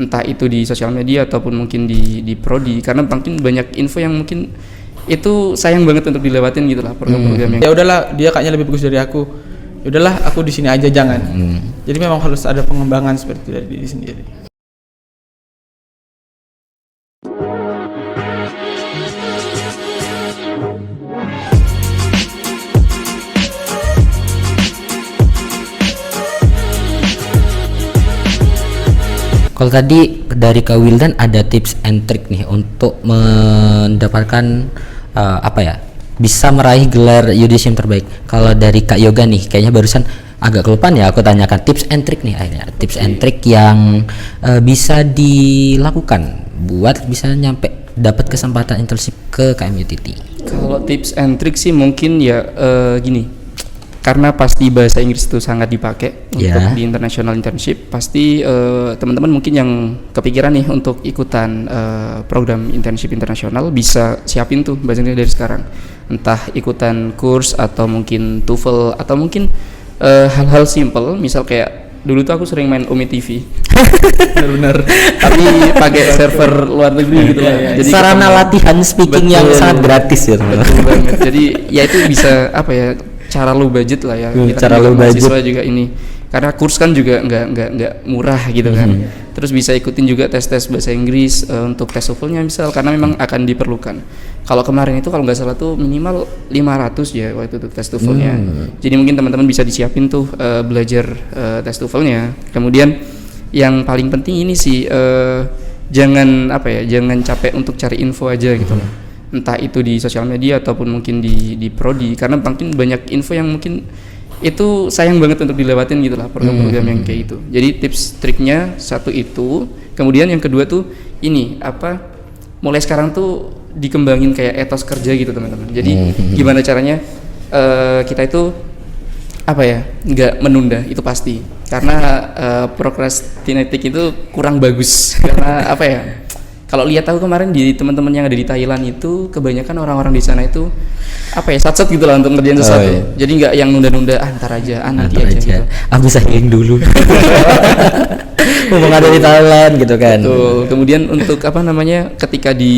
entah itu di sosial media ataupun mungkin di prodi, karena mungkin banyak info yang mungkin itu sayang banget untuk dilewatin gitu lah program-program yang ya udahlah dia kayaknya lebih bagus dari aku, ya udahlah aku di sini aja jangan. Jadi memang harus ada pengembangan seperti itu dari diri sendiri. Kalau tadi dari Kak Wildan ada tips and trick nih untuk mendapatkan bisa meraih gelar Yudisium terbaik. Kalau dari Kak Yoga nih, kayaknya barusan agak kelupaan ya aku tanyakan tips and trick nih, akhirnya tips and trick yang bisa dilakukan buat bisa nyampe dapat kesempatan internship ke KMUTT. Kalau tips and trick sih mungkin ya gini. Karena pasti bahasa Inggris itu sangat dipakai untuk di international internship, pasti teman-teman mungkin yang kepikiran nih untuk ikutan program internship internasional bisa siapin tuh bahasa Inggris dari sekarang, entah ikutan kurs atau mungkin TOEFL atau mungkin hal-hal simple, misal kayak dulu tuh aku sering main Umi TV benar-benar tapi pakai server luar negeri gitu lah. Jadi sarana latihan speaking yang sangat gratis ya teman-teman. Betul banget. Jadi ya itu bisa cara low budget lah ya, kita cara low budget juga ini, karena kurs kan juga nggak murah gitu kan. Terus bisa ikutin juga tes bahasa Inggris untuk tes TOEFL-nya misal, karena memang akan diperlukan. Kalau kemarin itu kalau nggak salah tuh minimal 500 ya waktu itu tes TOEFL-nya. Jadi mungkin teman-teman bisa disiapin tuh belajar tes TOEFL-nya. Kemudian yang paling penting ini sih jangan capek untuk cari info aja gitu loh. Entah itu di sosial media ataupun mungkin di prodi, karena mungkin banyak info yang mungkin itu sayang banget untuk dilewatin gitu lah program-program yang kayak gitu. Jadi tips triknya satu itu, kemudian yang kedua tuh ini mulai sekarang tuh dikembangin kayak etos kerja gitu teman-teman. Jadi gimana caranya kita itu nggak menunda, itu pasti, karena procrastinating itu kurang bagus. Karena kalau lihat aku kemarin di teman-teman yang ada di Thailand itu kebanyakan orang-orang di sana itu satset gitu lah untuk ngerjain sesuatu. Jadi nggak yang nunda-nunda ntar aja, nanti aja gitu. Aku bisa healing dulu. Mumpung ada di Thailand gitu kan. Betul. Kemudian untuk ketika di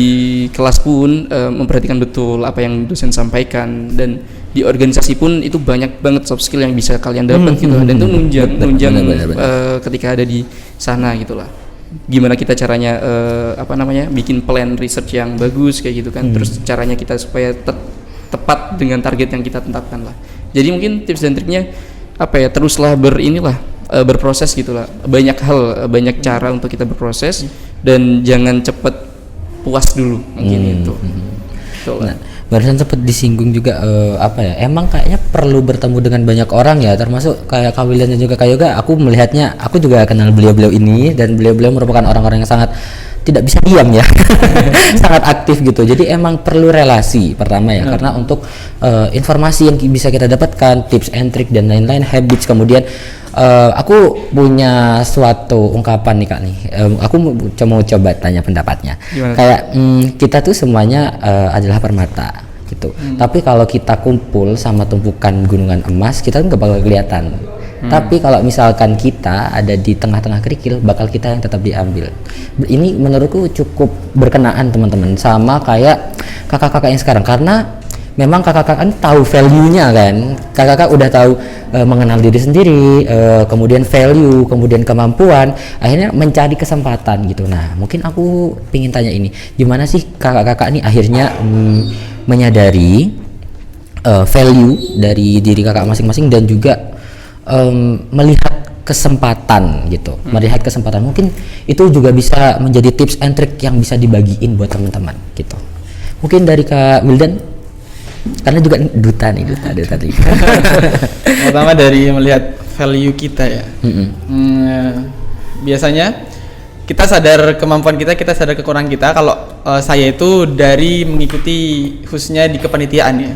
kelas pun memperhatikan betul apa yang dosen sampaikan, dan di organisasi pun itu banyak banget soft skill yang bisa kalian dapat gitu, dan itu nunjang ketika ada di sana gitulah. Gimana kita caranya bikin plan research yang bagus kayak gitu kan. Terus caranya kita supaya tepat dengan target yang kita tetapkan lah. Jadi mungkin tips dan triknya teruslah berproses gitulah. Banyak hal, banyak cara untuk kita berproses, dan jangan cepet puas dulu mungkin itu. Nah, barusan sempat disinggung juga emang kayaknya perlu bertemu dengan banyak orang ya, termasuk kayak Kak Wildan dan juga Kak Yoga. Aku melihatnya, aku juga kenal beliau-beliau ini, dan beliau-beliau merupakan orang-orang yang sangat tidak bisa diam ya. Sangat aktif gitu. Jadi emang perlu relasi pertama ya, karena untuk informasi yang bisa kita dapatkan, tips and trick dan lain-lain, habits. Kemudian aku punya suatu ungkapan nih Kak nih, aku mau coba tanya pendapatnya. Gimana? Kayak kita tuh semuanya adalah permata gitu. Tapi kalau kita kumpul sama tumpukan gunungan emas, kita nggak bakal kelihatan. Tapi kalau misalkan kita ada di tengah-tengah kerikil, bakal kita yang tetap diambil. Ini menurutku cukup berkenaan teman-teman sama kayak kakak-kakak yang sekarang, karena memang kakak-kakak kan tahu value-nya kan. Kakak-kakak udah tahu mengenal diri sendiri, kemudian value, kemudian kemampuan, akhirnya mencari kesempatan gitu. Nah, mungkin aku pengen tanya ini, gimana sih kakak-kakak nih akhirnya menyadari value dari diri kakak masing-masing, dan juga melihat kesempatan gitu. Melihat kesempatan, mungkin itu juga bisa menjadi tips and trick yang bisa dibagiin buat teman-teman gitu. Mungkin dari Kak Wildan, karena juga duta tadi. Pertama dari melihat value kita ya. Biasanya kita sadar kemampuan kita sadar kekurangan kita. Kalau saya itu dari mengikuti khususnya di kepanitiaan ya.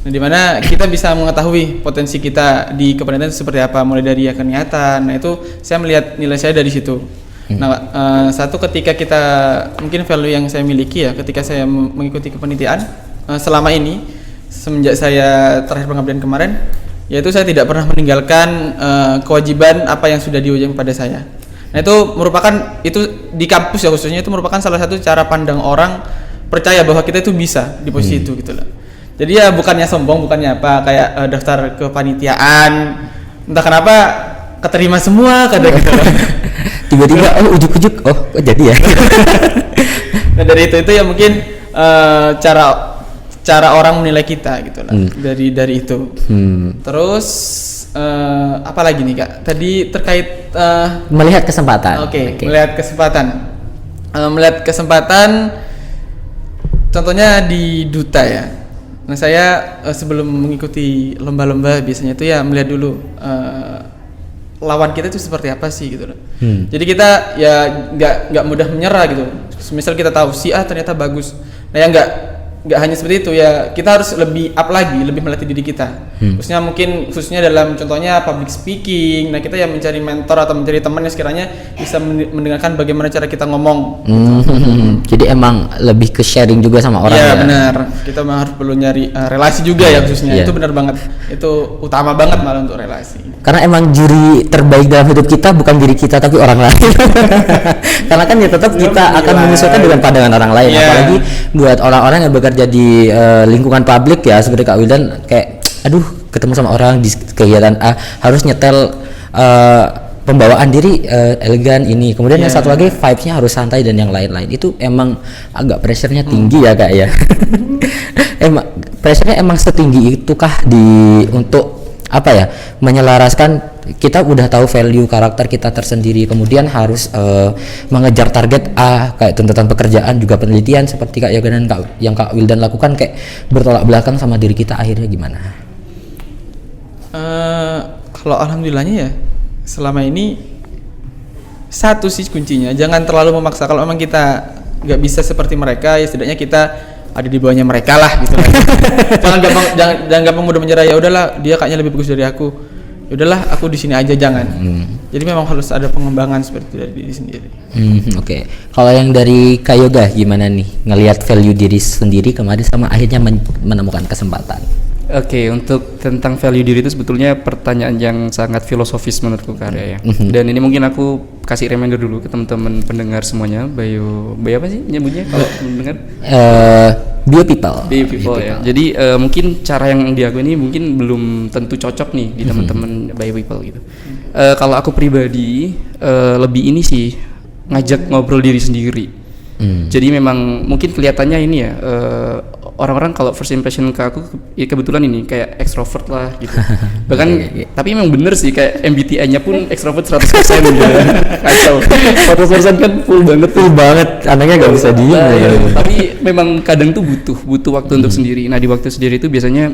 Nah, dimana kita bisa mengetahui potensi kita di kepanitiaan seperti apa, mulai dari kegiatan. Nah, itu saya melihat nilai saya dari situ. Nah, satu ketika kita mungkin value yang saya miliki ya, ketika saya mengikuti kepanitiaan selama ini semenjak saya terakhir pengabdian kemarin, yaitu saya tidak pernah meninggalkan kewajiban apa yang sudah diwajibkan pada saya. Nah itu di kampus ya khususnya itu merupakan salah satu cara pandang orang percaya bahwa kita itu bisa di posisi itu gitu loh. Jadi ya bukannya sombong, bukannya apa kayak daftar kepanitiaan, entah kenapa keterima semua kadang gitu loh. Tiba-tiba ujuk-ujuk kok jadi ya. Nah dari itu ya mungkin cara orang menilai kita gitu lah. Dari itu. Terus apa lagi nih Kak? Tadi terkait melihat kesempatan. Oke. Melihat kesempatan. Melihat kesempatan contohnya di duta ya. Nah saya sebelum mengikuti lomba-lomba biasanya itu ya melihat dulu lawan kita itu seperti apa sih gitu loh. Jadi kita ya nggak mudah menyerah gitu. Misal kita tahu si A ternyata bagus. Nah ya nggak hanya seperti itu ya, kita harus lebih up lagi, lebih melatih diri kita. Khususnya dalam contohnya public speaking. Nah kita ya mencari mentor atau mencari teman yang sekiranya bisa mendengarkan bagaimana cara kita ngomong. Jadi emang lebih ke sharing juga sama orang ya. Iya benar. Kita harus perlu nyari relasi juga ya khususnya. Itu benar banget. Itu utama banget malah untuk relasi. Karena emang juri terbaik dalam hidup kita bukan diri kita tapi orang lain. Karena kan ya tetap kita akan menyesuaikan dengan pandangan orang lain. Apalagi buat orang-orang yang bekerja di lingkungan publik ya seperti Kak Wildan, kayak aduh ketemu sama orang di kegiatan A harus nyetel pembawaan diri elegan ini, kemudian yang satu lagi vibes-nya harus santai dan yang lain-lain. Itu emang agak pressure-nya tinggi ya Kak ya. Emang pressure-nya emang setinggi itukah untuk apa ya, menyelaraskan kita udah tahu value karakter kita tersendiri, kemudian harus mengejar target A kayak tuntutan pekerjaan juga penelitian seperti Kak Yoga dan yang Kak Wildan lakukan, kayak bertolak belakang sama diri kita, akhirnya gimana? Kalau alhamdulillahnya ya selama ini satu sih kuncinya, jangan terlalu memaksa. Kalau memang kita nggak bisa seperti mereka ya setidaknya kita ada di bawahnya mereka lah gitu. jangan gampang mudah menyerah, ya udahlah dia kayaknya lebih bagus dari aku, ya udahlah aku di sini aja, jangan. Jadi memang harus ada pengembangan seperti itu dari diri sendiri. Oke. Kalau yang dari Kak Yoga gimana nih ngelihat value diri sendiri kemarin sama akhirnya menemukan kesempatan? Oke, untuk tentang value diri itu sebetulnya pertanyaan yang sangat filosofis menurutku Karya ya. Dan ini mungkin aku kasih reminder dulu ke teman-teman pendengar semuanya. Bio apa sih nyebutnya kalau mendengar? Bio people ya. Jadi mungkin cara yang dia ini mungkin belum tentu cocok nih di teman-teman bio people gitu. Kalau aku pribadi lebih ini sih ngajak ngobrol diri sendiri. Jadi memang mungkin kelihatannya ini ya orang-orang kalau first impression ke aku ya kebetulan ini kayak extrovert lah gitu. Bahkan tapi memang bener sih kayak MBTI-nya pun extrovert 100% gitu. Kacau. 100% kan full banget. Anaknya nggak bisa diem Tapi memang kadang tuh butuh waktu untuk sendiri. Nah, di waktu sendiri itu biasanya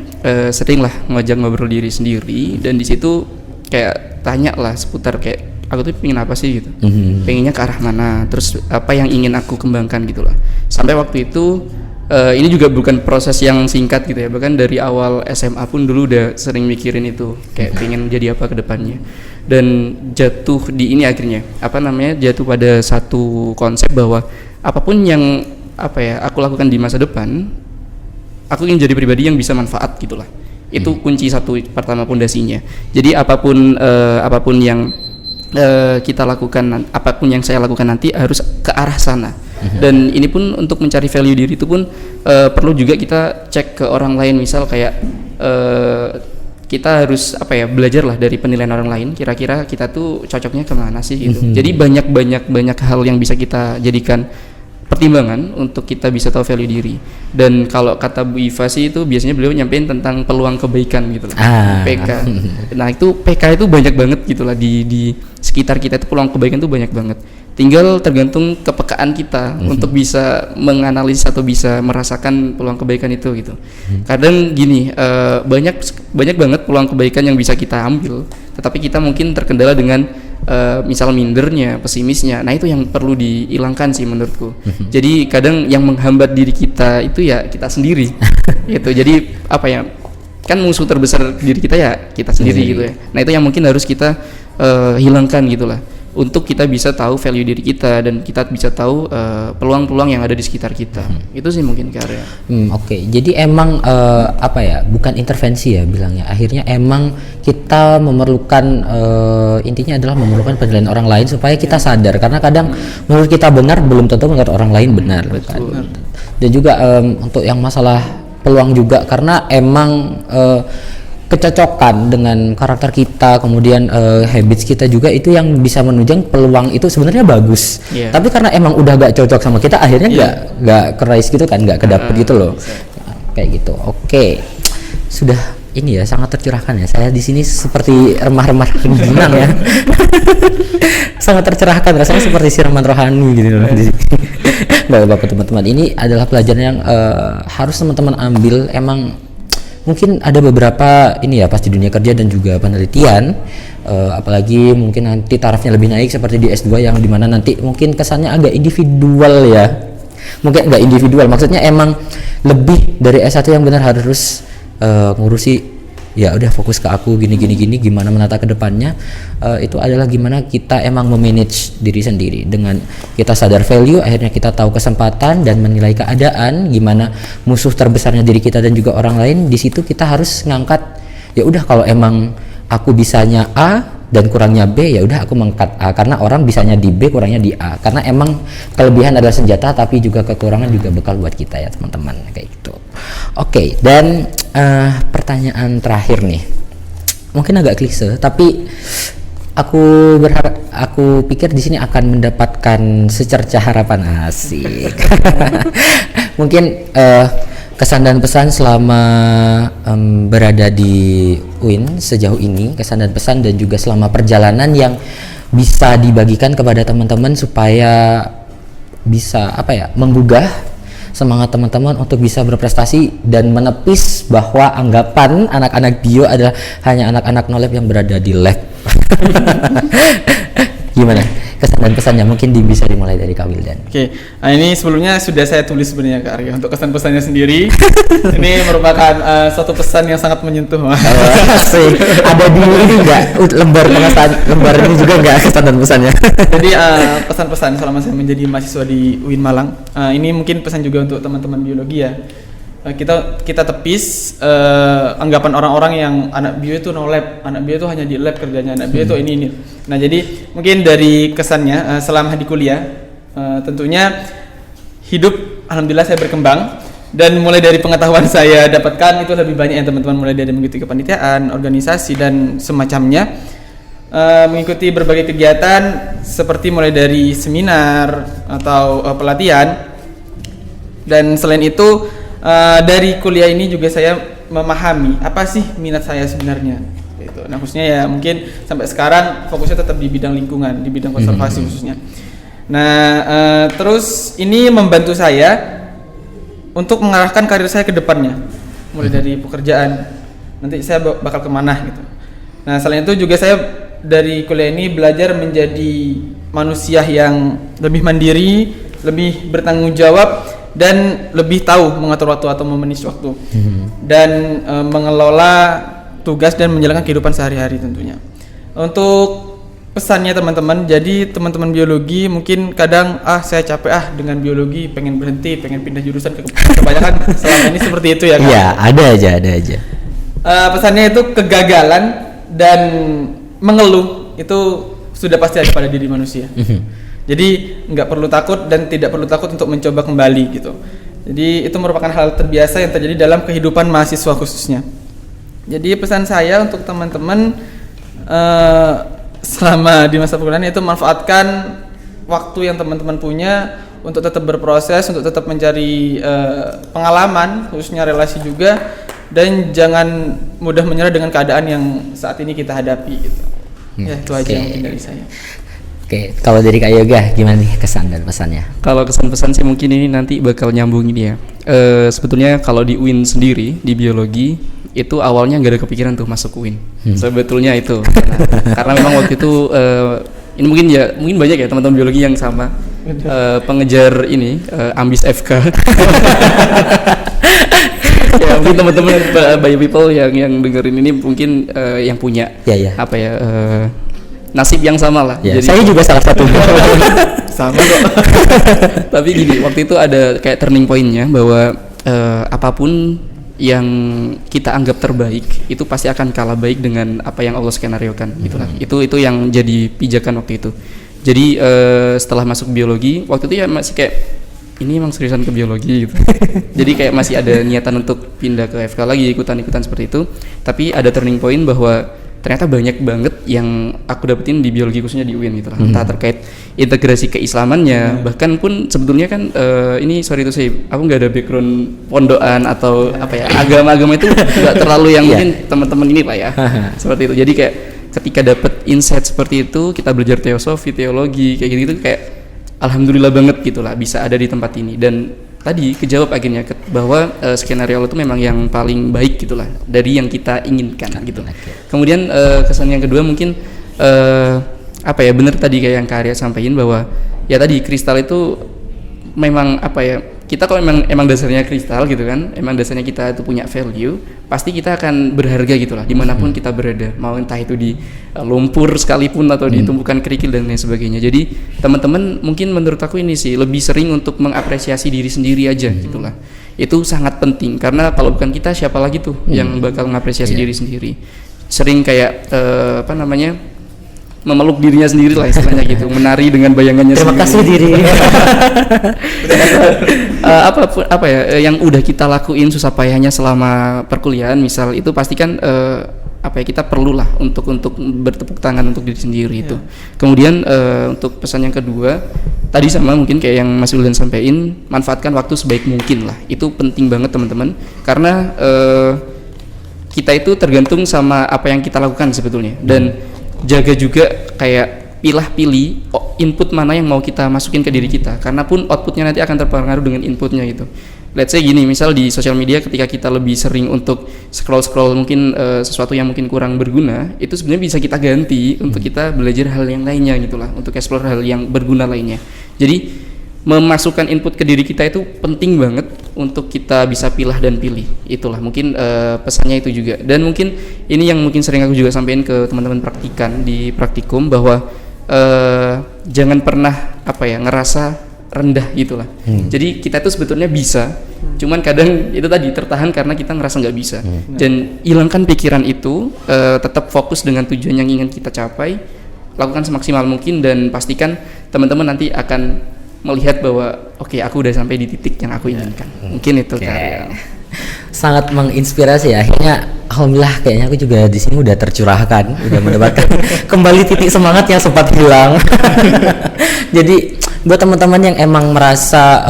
sering lah ngajak ngobrol diri sendiri, dan di situ kayak tanya lah seputar kayak aku tuh pengen apa sih gitu, pengennya ke arah mana, terus apa yang ingin aku kembangkan gitu lah. Sampai waktu itu ini juga bukan proses yang singkat gitu ya, bahkan dari awal SMA pun dulu udah sering mikirin itu, kayak pengen jadi apa ke depannya. Dan jatuh di ini akhirnya, jatuh pada satu konsep bahwa apapun yang aku lakukan di masa depan, aku ingin jadi pribadi yang bisa manfaat gitulah. Itu kunci satu pertama pondasinya. Jadi apapun yang kita lakukan, apapun yang saya lakukan nanti harus ke arah sana. Dan ini pun untuk mencari value diri itu pun perlu juga kita cek ke orang lain, misal kayak kita harus belajar lah dari penilaian orang lain, kira-kira kita tuh cocoknya kemana sih gitu. Jadi banyak hal yang bisa kita jadikan pertimbangan untuk kita bisa tahu value diri. Dan kalau kata Bu Iva sih itu biasanya beliau nyampein tentang peluang kebaikan gitu lah, PK. Nah itu PK itu banyak banget gitu lah di sekitar kita, itu peluang kebaikan tuh banyak banget. Tinggal tergantung kepekaan kita untuk bisa menganalisis atau bisa merasakan peluang kebaikan itu gitu. Kadang gini, banyak banget peluang kebaikan yang bisa kita ambil, tetapi kita mungkin terkendala dengan misal mindernya, pesimisnya. Nah itu yang perlu dihilangkan sih menurutku. Jadi kadang yang menghambat diri kita itu ya kita sendiri gitu. Jadi kan musuh terbesar diri kita ya kita sendiri gitu ya. Nah itu yang mungkin harus kita hilangkan gitulah, untuk kita bisa tahu value diri kita dan kita bisa tahu peluang-peluang yang ada di sekitar kita. Itu sih mungkin karya. Oke. Jadi emang apa ya? Bukan intervensi ya bilangnya. Akhirnya emang kita memerlukan intinya adalah memerlukan penilaian orang lain supaya kita sadar, karena kadang menurut kita benar belum tentu menurut orang lain benar. Betul. Kan? Dan juga untuk yang masalah peluang juga, karena emang kecocokan dengan karakter kita, kemudian habits kita juga itu yang bisa menunjang peluang itu sebenarnya bagus. Tapi karena emang udah gak cocok sama kita, akhirnya nggak kerais gitu kan, nggak kedapet gitu loh. Kayak gitu. Oke. Sudah ini ya, sangat tercerahkan ya. Saya di sini seperti remah-remah rengginang ya. Sangat tercerahkan, rasanya seperti siraman rohani gitu loh di sini. Nggak apa-apa teman-teman. Ini adalah pelajaran yang harus teman-teman ambil. Emang mungkin ada beberapa ini ya pas di dunia kerja dan juga penelitian, apalagi mungkin nanti tarafnya lebih naik seperti di S2 yang dimana nanti mungkin kesannya agak individual ya, mungkin nggak individual, maksudnya emang lebih dari S1 yang benar harus ngurusi ya udah fokus ke aku gini gimana menata ke depannya. Itu adalah gimana kita emang memanage diri sendiri dengan kita sadar value, akhirnya kita tahu kesempatan dan menilai keadaan, gimana musuh terbesarnya diri kita dan juga orang lain. Di situ kita harus ngangkat ya udah, kalau emang aku bisanya A dan kurangnya B, ya udah aku mengangkat A, karena orang bisanya di B kurangnya di A, karena emang kelebihan adalah senjata tapi juga kekurangan juga bekal buat kita ya teman-teman, kayak gitu. Oke, dan pertanyaan terakhir nih, mungkin agak klise tapi aku pikir di sini akan mendapatkan secercah harapan, asik. Mungkin kesan dan pesan selama berada di UIN sejauh ini, kesan dan pesan dan juga selama perjalanan yang bisa dibagikan kepada teman-teman supaya bisa apa ya, menggugah semangat teman-teman untuk bisa berprestasi dan menepis bahwa anggapan anak-anak bio adalah hanya anak-anak no lab yang berada di lab. Gimana kesan dan pesannya? Mungkin bisa dimulai dari Kak Wildan. Oke, nah ini sebelumnya sudah saya tulis sebenarnya Kak Arya untuk kesan pesannya sendiri. Ini merupakan suatu pesan yang sangat menyentuh. Asik. Ada di ini enggak lembar pengesan, lembar ini juga enggak kesan dan pesannya? Jadi pesan-pesan selama saya menjadi mahasiswa di UIN Malang, ini mungkin pesan juga untuk teman-teman biologi ya. Kita tepis anggapan orang-orang yang anak bio itu no lab, anak bio itu hanya di lab kerjanya, anak bio itu ini. Nah jadi mungkin dari kesannya selama di kuliah, tentunya hidup alhamdulillah saya berkembang, dan mulai dari pengetahuan saya dapatkan itu lebih banyak ya teman-teman, mulai dari mengikuti kepanitiaan, organisasi dan semacamnya, mengikuti berbagai kegiatan seperti mulai dari seminar atau pelatihan, dan selain itu dari kuliah ini juga saya memahami apa sih minat saya sebenarnya gitu. Nah khususnya ya mungkin sampai sekarang fokusnya tetap di bidang lingkungan, di bidang konservasi khususnya. Nah terus ini membantu saya untuk mengarahkan karir saya ke depannya, mulai dari pekerjaan nanti saya bakal kemana gitu. Nah selain itu juga saya dari kuliah ini belajar menjadi manusia yang lebih mandiri, lebih bertanggung jawab, dan lebih tahu mengatur waktu atau memanage waktu, dan mengelola tugas dan menjalankan kehidupan sehari-hari tentunya. Untuk pesannya teman-teman, jadi teman-teman biologi mungkin kadang saya capek dengan biologi, pengen berhenti, pengen pindah jurusan, kebanyakan selama ini seperti itu ya kan? Iya, ada aja. Pesannya itu kegagalan dan mengeluh itu sudah pasti ada pada diri manusia. Jadi nggak perlu takut dan tidak perlu takut untuk mencoba kembali gitu. Jadi itu merupakan hal terbiasa yang terjadi dalam kehidupan mahasiswa khususnya. Jadi pesan saya untuk teman-teman selama di masa perkuliahan itu manfaatkan waktu yang teman-teman punya untuk tetap berproses, untuk tetap mencari pengalaman, khususnya relasi juga, dan jangan mudah menyerah dengan keadaan yang saat ini kita hadapi gitu. Ya itu aja mungkin dari saya. Oke, kalau dari Kak Yoga gimana nih kesan dan pesannya? Kalau kesan pesan sih mungkin ini nanti bakal nyambung ini ya. Sebetulnya kalau di UIN sendiri di biologi itu awalnya nggak ada kepikiran tuh masuk UIN. Sebetulnya itu. Karena memang waktu itu ini mungkin banyak ya teman-teman biologi yang sama pengejar ini ambis FK. Ya mungkin teman-teman bio people yang dengerin ini mungkin yang punya apa ya nasib yang sama lah. Ya, saya juga salah satu. Sama kok. Tapi gini, waktu itu ada kayak turning point-nya bahwa apapun yang kita anggap terbaik itu pasti akan kalah baik dengan apa yang Allah skenariokan gitulah. Itu yang jadi pijakan waktu itu. Jadi setelah masuk biologi waktu itu ya masih kayak ini emang seriusan ke biologi gitu. Jadi kayak masih ada niatan untuk pindah ke FK lagi, ikutan seperti itu. Tapi ada turning point bahwa ternyata banyak banget yang aku dapetin di biologi khususnya di UIN gitu lah. Entah terkait integrasi keislamannya, bahkan pun sebetulnya kan ini sorry to say, aku nggak ada background pondokan atau apa ya, agama itu nggak terlalu yang mungkin teman-teman ini lah ya. Seperti itu. Jadi kayak ketika dapet insight seperti itu, kita belajar teosofi, teologi kayak gitu kayak alhamdulillah banget gitulah bisa ada di tempat ini. Dan tadi kejawab akhirnya bahwa skenario itu memang yang paling baik gitulah dari yang kita inginkan gitu. Kemudian kesan yang kedua mungkin apa ya, benar tadi kayak yang Kak Arya sampaikan bahwa ya tadi kristal itu memang apa ya, kita kalau emang dasarnya kristal gitu kan, emang dasarnya kita itu punya value, pasti kita akan berharga gitulah dimanapun kita berada, mau entah itu di lumpur sekalipun atau di tumpukan kerikil dan lain sebagainya. Jadi teman-teman mungkin menurut aku ini sih lebih sering untuk mengapresiasi diri sendiri aja gitulah. Itu sangat penting karena kalau bukan kita siapa lagi tuh yang bakal mengapresiasi diri sendiri. Sering kayak apa namanya, memeluk dirinya sendiri lah istilahnya gitu, menari dengan bayangannya Terima kasih diri. apa ya yang udah kita lakuin susah payahnya selama perkuliahan misal itu pasti kan apa ya, kita perlulah untuk bertepuk tangan untuk diri sendiri itu. Kemudian untuk pesan yang kedua tadi sama mungkin kayak yang Mas Wildan sampaikan, manfaatkan waktu sebaik mungkin lah, itu penting banget teman-teman karena kita itu tergantung sama apa yang kita lakukan sebetulnya. Dan jaga juga kayak pilih input mana yang mau kita masukin ke diri kita, karena pun outputnya nanti akan terpengaruh dengan inputnya gitu. Let's say gini, misal di sosial media ketika kita lebih sering untuk scroll mungkin sesuatu yang mungkin kurang berguna, itu sebenarnya bisa kita ganti untuk kita belajar hal yang lainnya gitulah, untuk explore hal yang berguna lainnya. Jadi memasukkan input ke diri kita itu penting banget untuk kita bisa pilih dan pilih. Itulah mungkin pesannya itu juga. Dan mungkin ini yang mungkin sering aku juga sampaikan ke teman-teman praktikan di praktikum bahwa jangan pernah apa ya, ngerasa rendah gitulah. Jadi kita tuh sebetulnya bisa, cuman kadang itu tadi tertahan karena kita ngerasa nggak bisa. Dan hilangkan pikiran itu, tetap fokus dengan tujuan yang ingin kita capai, lakukan semaksimal mungkin dan pastikan teman-teman nanti akan melihat bahwa oke, aku udah sampai di titik yang aku inginkan. Mungkin itu kan. Sangat menginspirasi ya. Akhirnya alhamdulillah kayaknya aku juga di sini udah tercurahkan, udah mendapatkan kembali titik semangat yang sempat hilang. Jadi buat teman-teman yang emang merasa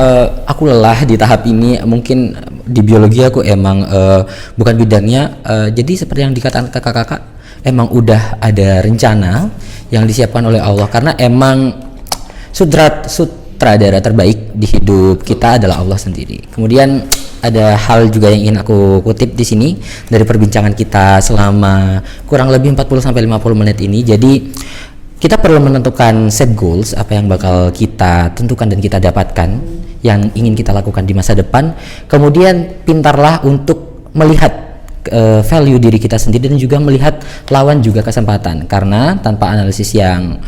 aku lelah di tahap ini, mungkin di biologi aku emang bukan bidangnya, jadi seperti yang dikatakan kakak-kakak, emang udah ada rencana yang disiapkan oleh Allah, karena emang sutradara terbaik di hidup kita adalah Allah sendiri. Kemudian ada hal juga yang ingin aku kutip di sini dari perbincangan kita selama kurang lebih 40 sampai 50 menit ini. Jadi kita perlu menentukan set goals, apa yang bakal kita tentukan dan kita dapatkan, yang ingin kita lakukan di masa depan. Kemudian pintarlah untuk melihat value diri kita sendiri dan juga melihat lawan juga kesempatan, karena tanpa analisis yang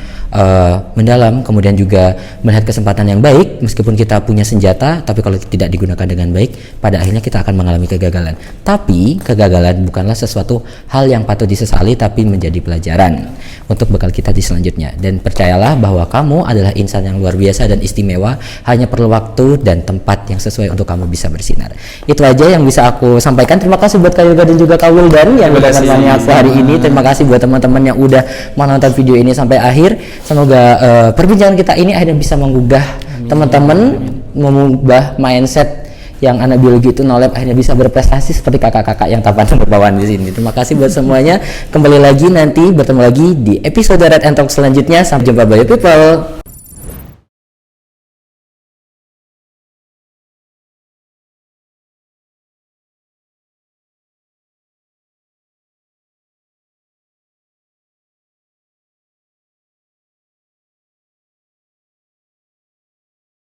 mendalam, kemudian juga melihat kesempatan yang baik, meskipun kita punya senjata, tapi kalau tidak digunakan dengan baik, pada akhirnya kita akan mengalami kegagalan. Tapi kegagalan bukanlah sesuatu hal yang patut disesali, tapi menjadi pelajaran untuk bekal kita di selanjutnya. Dan percayalah bahwa kamu adalah insan yang luar biasa dan istimewa, hanya perlu waktu dan tempat yang sesuai untuk kamu bisa bersinar. Itu aja yang bisa aku sampaikan. Terima kasih buat Kak Yoga dan juga Kak Wildan yang udah menemani aku hari ini. Terima kasih buat teman-teman yang udah menonton video ini sampai akhir. Semoga perbincangan kita ini akhirnya bisa mengubah teman-teman, mengubah mindset yang anak biologi itu nolep, akhirnya bisa berprestasi seperti kakak-kakak yang tampan berbawan di sini. Terima kasih buat semuanya. Kembali lagi nanti bertemu lagi di episode Red and Talk selanjutnya. Sampai jumpa, bye people.